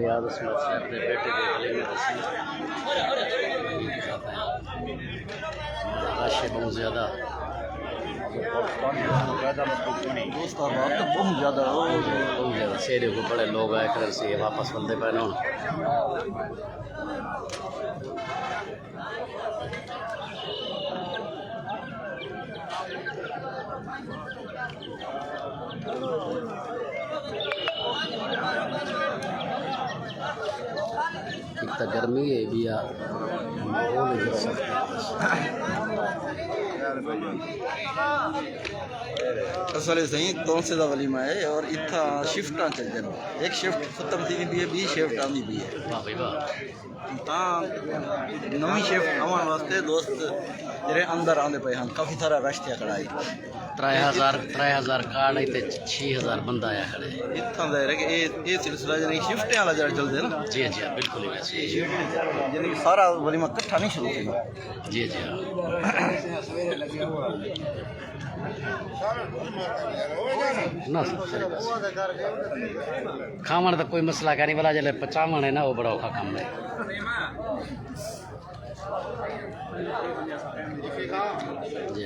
Riyadh असमत से अपने बेटे के गले में दसी रश है बहुत ज़्यादा। बहुत ज़्यादा सेरे को बड़े लोग आए कर से वापस बंदे पैन हो एक तो गर्मी है भी असल सही तो से वलीमा है और इतना शिफ्टा चल जाए एक शिफ्ट खत्म थी भी है 20 शिफ्ट आनी भी है नवी शिफ्ट आवन वास्ते दोस्त जेरे अंदर आंदे पे हम काफ़ी सारा रश थे खड़ाई 3000 कार्ड है 6000 बंदा आया खड़े इतना दे रहे कि ये सिलसिला यानी शिफ्टें वाला जरा चलते ना जी जी बिल्कुल ही वैसे यानी कि सारा वलीमा इकट्ठा नहीं शुरू होगा जी जी ना खावन तो कोई मसला नहीं वाला जल्द पचावन है ना वो बड़ा औखा काम है जी